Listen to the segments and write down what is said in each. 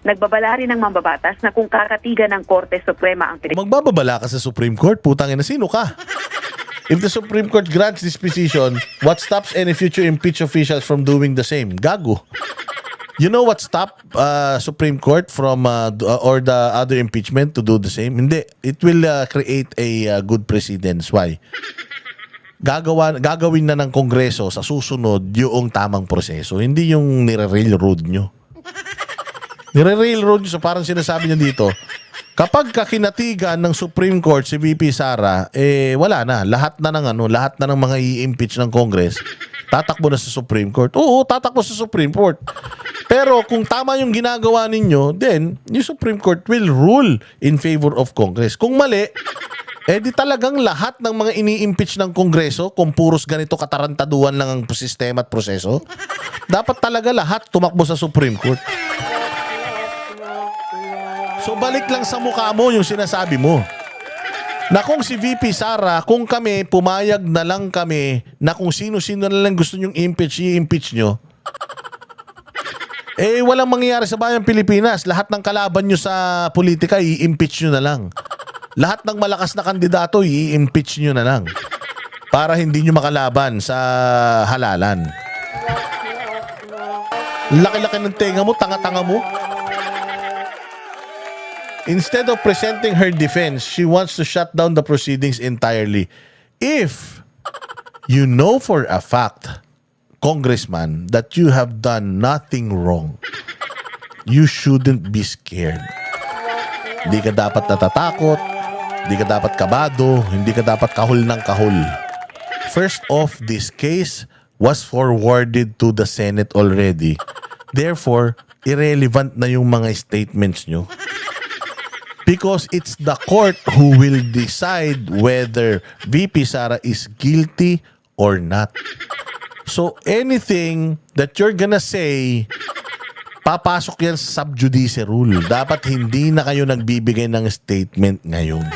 Nagbabala rin ng mambabatas na kung kakatigan ng Korte Suprema ang Pilipinas. Magbababala ka sa Supreme Court? Putang ina, sino ka? If the Supreme Court grants this position, what stops any future impeached officials from doing the same? Gago. You know what stop Supreme Court from or the other impeachment to do the same? Hindi. It will create a good precedence. Why? Gagawin na ng Kongreso sa susunod yung tamang proseso. Hindi yung nire-railroad nyo. Nire-railroad nyo. So parang sinasabi niya dito, kapag kakinatigan ng Supreme Court si VP Sara, wala na. Lahat na ng mga i-impeach ng Congress, tatakbo na sa Supreme Court. Oo, tatakbo sa Supreme Court. Pero kung tama yung ginagawa ninyo, then yung Supreme Court will rule in favor of Congress. Kung mali, di talagang lahat ng mga ini-impeach ng Kongreso, kung puros ganito katarantaduan lang ang sistema at proseso, dapat talaga lahat tumakbo sa Supreme Court. So balik lang sa mukha mo yung sinasabi mo. Na kung si VP Sara, kung kami, pumayag na lang kami na kung sino-sino na lang gusto nyong i-impeach nyo, walang mangyayari sa bayang Pilipinas. Lahat ng kalaban nyo sa politika, i-impeach nyo na lang. Lahat ng malakas na kandidato, i-impeach nyo na lang. Para hindi nyo makalaban sa halalan. Laki-laki ng tenga mo, tanga-tanga mo. Instead of presenting her defense, she wants to shut down the proceedings entirely. If you know for a fact, Congressman, that you have done nothing wrong, you shouldn't be scared. Hindi ka dapat natatakot, hindi ka dapat kabado, hindi ka dapat kahul ng kahul. First off, this case was forwarded to the Senate already. Therefore, irrelevant na yung mga statements nyo. Because it's the court who will decide whether VP Sara is guilty or not. So anything that you're gonna say, papasok yan sa sub judice rule. Dapat hindi na kayo nagbibigay ng statement ngayon.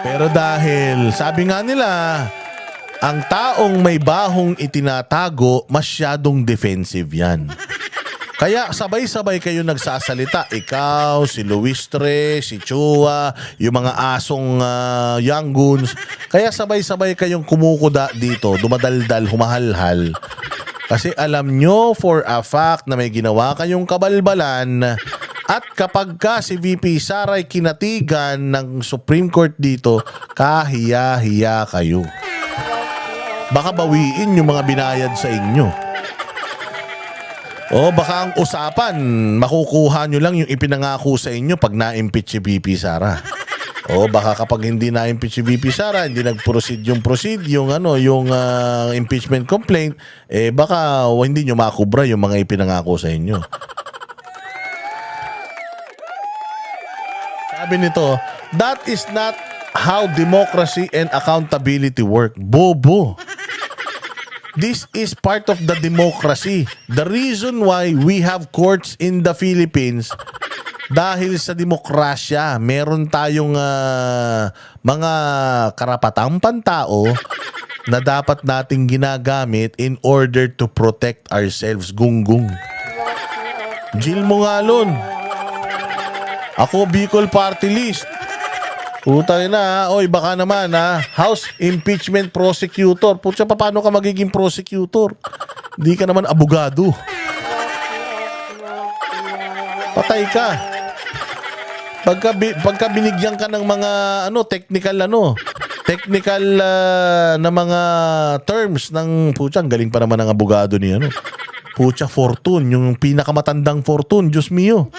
Pero dahil, sabi nga nila, ang taong may bahong itinatago, masyadong defensive yan. Kaya sabay-sabay kayo nagsasalita. Ikaw, si Luistre, si Chua, yung mga asong young goons. Kaya sabay-sabay kayong kumukuda dito, dumadaldal, humahalhal. Kasi alam nyo for a fact na may ginawa kayong kabalbalan. At kapag ka si VP Sara ay kinatigan ng Supreme Court dito, kahiya-hiya kayo. Baka bawiin yung mga binayad sa inyo. O baka ang usapan, makukuha nyo lang yung ipinangako sa inyo pag na-impeach si VP Sara. O baka kapag hindi na-impeach si VP Sara, hindi nag-proceed yung impeachment complaint, baka hindi nyo makubra yung mga ipinangako sa inyo. Sabi nito, that is not how democracy and accountability work. Bobo. This is part of the democracy. The reason why we have courts in the Philippines, dahil sa demokrasya, meron tayong mga karapatang pantao na dapat nating ginagamit in order to protect ourselves. Gunggong. Jill mo nga lun. Ako Bicol Party List. Putay na, oy baka naman House Impeachment Prosecutor. Putya, paano ka magiging prosecutor? Hindi ka naman abogado. Patay ka. Pagka binigyan ka ng mga technical na mga terms ng putya, galing pa naman ng abogado ni Putya Fortune, yung pinakamatandang Fortune, Diyos mio.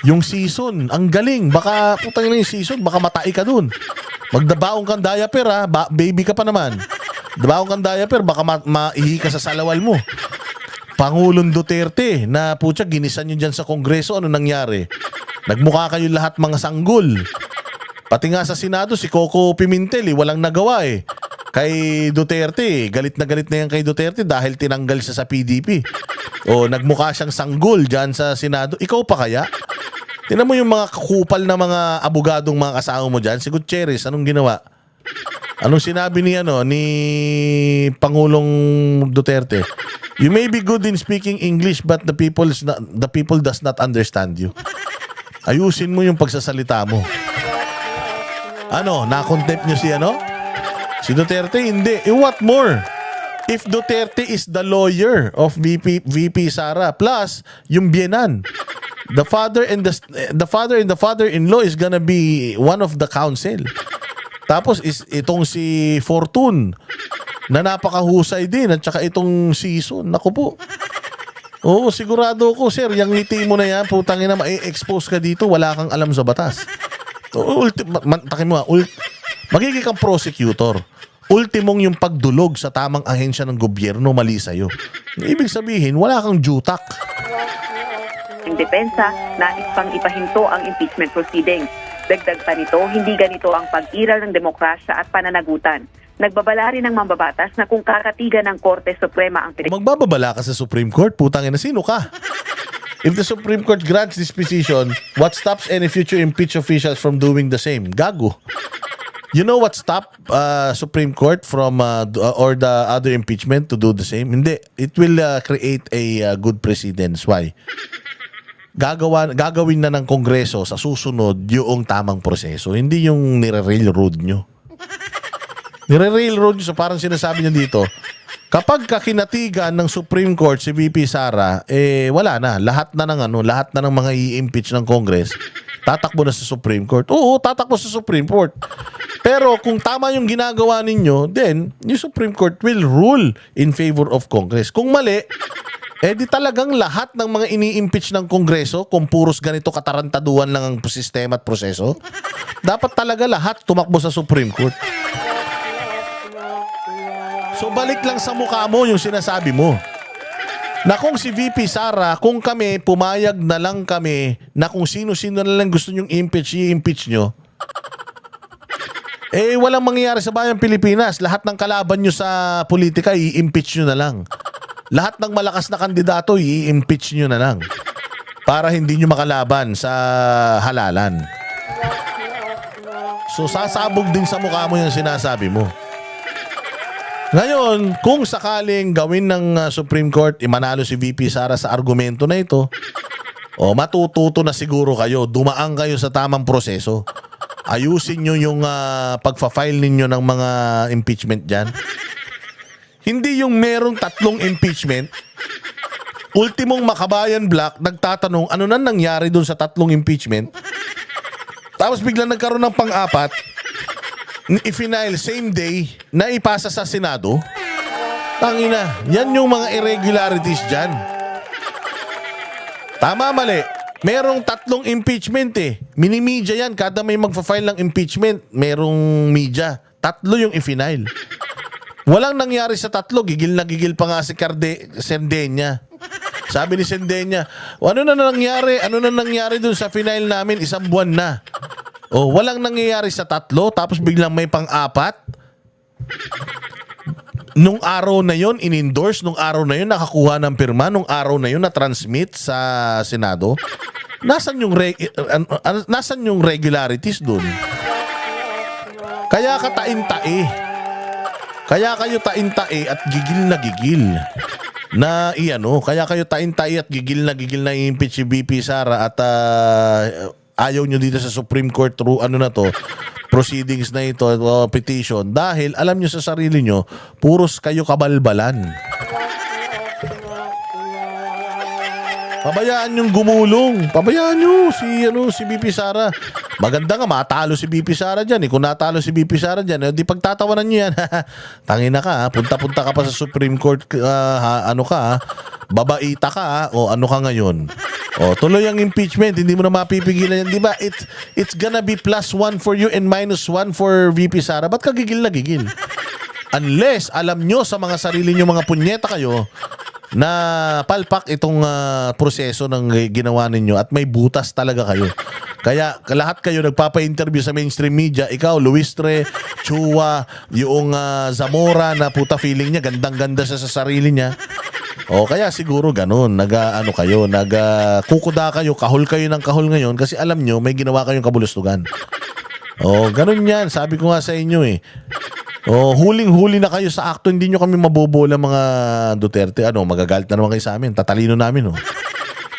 Yung season, ang galing. Baka, putang ina yung season, baka matai ka dun. Magdabaong kang diaper baby ka pa naman. Dabaong kang diaper, baka maihi ka sa salawal mo. Pangulong Duterte, na putya, ginisan nyo dyan sa Kongreso, ano nangyari? Nagmukha kayo lahat mga sanggol. Pati nga sa Senado, si Coco Pimentel, walang nagawa Kay Duterte, galit na yan kay Duterte dahil tinanggal siya sa PDP. O nagmukha siyang sanggol dyan sa Senado. Ikaw pa kaya? Tingnan mo yung mga kakupal na mga abogadong mga kasama mo dyan. Si Gutierrez, anong ginawa? Anong sinabi ni Pangulong Duterte? You may be good in speaking English but the people does not understand you. Ayusin mo yung pagsasalita mo. Na-contempt nyo si Duterte? Hindi. What more? If Duterte is the lawyer of VP Sara plus yung biyenan, the father and the father-in-law is gonna be one of the counsel. Tapos itong si Fortune na napakahusay din at saka itong Season. Naku po. Oo, sigurado ko, sir, yung ngiti mo na yan, putang ina, ma-expose ka dito, wala kang alam sa batas. Magiging kang prosecutor. Ultimong yung pagdulog sa tamang ahensya ng gobyerno, mali sa'yo. Ibig sabihin, wala kang jutak. Ang depensa, nais pang ipahinto ang impeachment proceedings. Dagdag pa nito, hindi ganito ang pag-iral ng demokrasya at pananagutan. Nagbabala rin ng mambabatas na kung kakatigan ng Korte Suprema ang Magbababala ka sa Supreme Court? Putang ina, sino ka? If the Supreme Court grants this petition, what stops any future impeached officials from doing the same? Gago. You know what stop Supreme Court from or the other impeachment to do the same? Hindi. It will create a good precedence. Why? Gagawin na ng Kongreso sa susunod yung tamang proseso. Hindi yung nire-railroad nyo. Nire-railroad nyo. So parang sinasabi nyo dito, kapag kakinatigan ng Supreme Court si VP Sara, wala na. Lahat na ng mga i-impeach ng Congress, tatakbo na sa Supreme Court. Oo, tatakbo sa Supreme Court. Pero kung tama yung ginagawa ninyo, then yung Supreme Court will rule in favor of Congress. Kung mali, di talagang lahat ng mga ini-impeach ng Kongreso, kung puros ganito katarantaduhan lang ang sistema at proseso, dapat talaga lahat tumakbo sa Supreme Court. So balik lang sa mukha mo yung sinasabi mo. Na kung si VP Sara, kung kami, pumayag na lang kami na kung sino-sino na lang gusto nyong i-impeach nyo, walang mangyayari sa bayang Pilipinas. Lahat ng kalaban nyo sa politika, i-impeach nyo na lang. Lahat ng malakas na kandidato, i-impeach nyo na lang. Para hindi nyo makalaban sa halalan. So sasabog din sa mukha mo yung sinasabi mo. Ngayon, kung sakaling gawin ng Supreme Court, imanalo si VP Sara sa argumento na ito, matututo na siguro kayo, dumaan kayo sa tamang proseso. Ayusin nyo yung pagfa-file ninyo ng mga impeachment dyan. Hindi yung merong 3 impeachment. Ultimong Makabayan Black nagtatanong ano na nangyari dun sa 3 impeachment. Tapos biglang nagkaroon ng pang-4, i-final same day na ipasa sa Senado. Tangina, yan yung mga irregularities dyan. Tama, mali. Merong 3 impeachment Mini-media yan. Kada may magfa-file ng impeachment, merong media. 3 yung i-final. Walang nangyari sa 3. Gigil na gigil pa nga si Sendenya. Sabi ni Sendenya, ano na nangyari dun sa final namin? 1 buwan na. Walang nangyayari sa 3, tapos biglang may pang-4. Nung araw na yon in-endorse, nung araw na yon nakakuha ng pirma, nung araw na yon na-transmit sa Senado. Nasaan yung regularities dun? Kaya ka tain-tae. Kaya kayo tain-tae at gigil na gigil. Kaya kayo tain-tae at gigil na i-impeach si VP Sara at ayaw nyo dito sa Supreme Court through proceedings na ito, petition, dahil alam nyo sa sarili nyo, puros kayo kabalbalan. Pabayaan yung gumulong. Pabayaan nyo si VP Sara. Maganda nga, matalo si VP Sara dyan. Kung natalo si VP Sara dyan, di pagtatawanan nyo yan. Tangina ka, punta-punta ka pa sa Supreme Court, babaita ka, o ano ka ngayon. Tuloy ang impeachment, hindi mo na mapipigilan yan, di ba? It's gonna be +1 for you and -1 for VP Sara. Ba't ka gigil na gigil? Unless alam nyo sa mga sarili nyo, mga punyeta kayo, na palpak itong proseso ng ginawa ninyo at may butas talaga kayo. Kaya lahat kayo nagpapa-interview sa mainstream media, ikaw, Luistre, Chua, yung Zamora na puta feeling niya, gandang-ganda siya sa sarili niya. Kaya siguro ganun, kukuda kayo, kahol kayo ng kahol ngayon kasi alam nyo may ginawa kayong kabulustugan. Ganun yan, sabi ko nga sa inyo Oh, huling-huli na kayo sa akto, hindi nyo kami mabobola mga Duterte. Ano, magagalit na naman kayo sa amin. Tatalino namin, oh.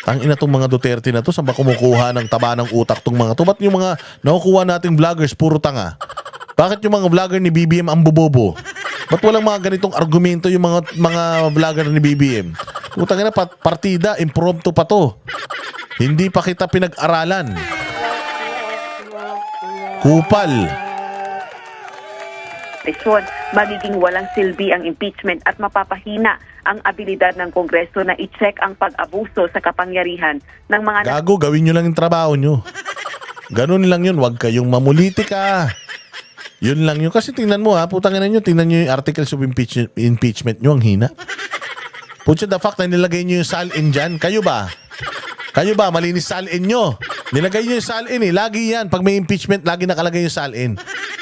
Tangina tong mga Duterte na to, saan ba kumukuha ng taba ng utak tong mga to? Ba't yung mga nakukuha nating vloggers puro tanga? Bakit yung mga vlogger ni BBM ang bobobo? Ba't walang mga ganitong argumento yung mga vlogger ni BBM? Utang na, partida, impromptu pa to. Hindi pa kita pinag-aralan. Kupal. Magiging walang silbi ang impeachment at mapapahina ang abilidad ng Kongreso na i-check ang pag-abuso sa kapangyarihan ng mga... Gago, gawin nyo lang yung trabaho nyo. Ganun lang yun, wag kayong mamulitika. Yun lang yun. Kasi tingnan mo ha, putang ina nyo, tingnan nyo yung articles of impeachment nyo, ang hina. Putya the fact na nilagay nyo yung salin dyan, kayo ba? Kayo ba, malinis salin nyo? Nilagay nyo yung salin eh. Lagi yan. Pag may impeachment, lagi nakalagay yung salin.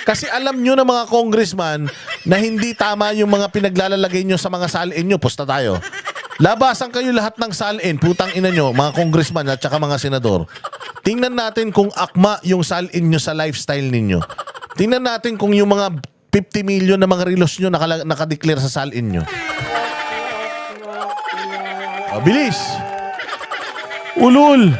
Kasi alam nyo na mga congressman na hindi tama yung mga pinaglalagay nyo sa mga salin nyo. Pusta tayo. Labasan kayo lahat ng salin. Putang ina nyo, mga congressman at saka mga senador. Tingnan natin kung akma yung salin nyo sa lifestyle ninyo. Tingnan natin kung yung mga 50 million na mga relos nyo nakadeclare sa salin nyo. Bilis. Ulul.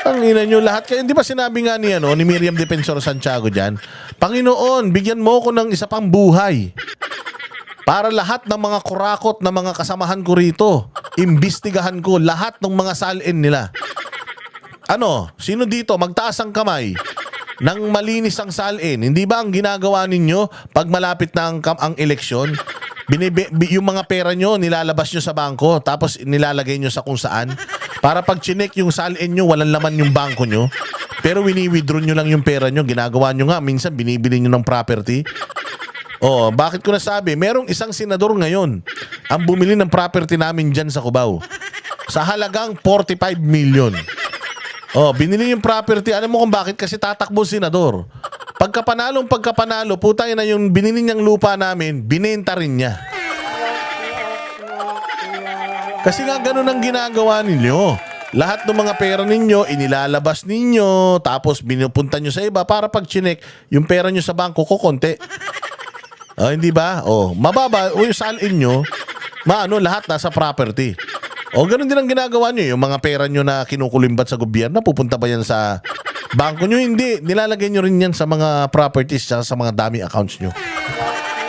Ang ina nyo lahat. Kaya hindi ba sinabi nga ni Miriam Defensor Santiago dyan, Panginoon, bigyan mo ko ng isa pang buhay para lahat ng mga kurakot na mga kasamahan ko rito, imbestigahan ko lahat ng mga salin nila. Ano? Sino dito? Magtaas ang kamay nang malinis ang salin. Hindi ba ang ginagawa ninyo pag malapit na ang eleksyon? Yung mga pera nyo, nilalabas nyo sa bangko, tapos nilalagay nyo sa kung saan. Para pag chinek yung salin nyo, walang laman yung bangko nyo. Pero wini-withdraw nyo lang yung pera nyo. Ginagawa nyo nga, minsan binibili nyo ng property. Oh, bakit ko nasabi? Merong isang senador ngayon ang bumili ng property namin dyan sa Cubao. Sa halagang 45 million. Oh, binili yung property. Alam mo kung bakit? Kasi tatakbo senador. Pagkapanalo, putang ina yung binili niyang lupa namin, binenta rin niya. Kasi nga ganun ang ginagawa ninyo. Lahat ng mga pera ninyo, inilalabas ninyo, tapos binupunta nyo sa iba para pag chinek, yung pera nyo sa bangko ko konti. Hindi ba? Mababa, yung salin nyo, lahat nasa property. Ganun din ang ginagawa nyo. Yung mga pera nyo na kinukulimbat sa gobyerno, pupunta ba yan sa bangko nyo? Hindi. Nilalagay nyo rin yan sa mga properties, sa mga dummy accounts nyo.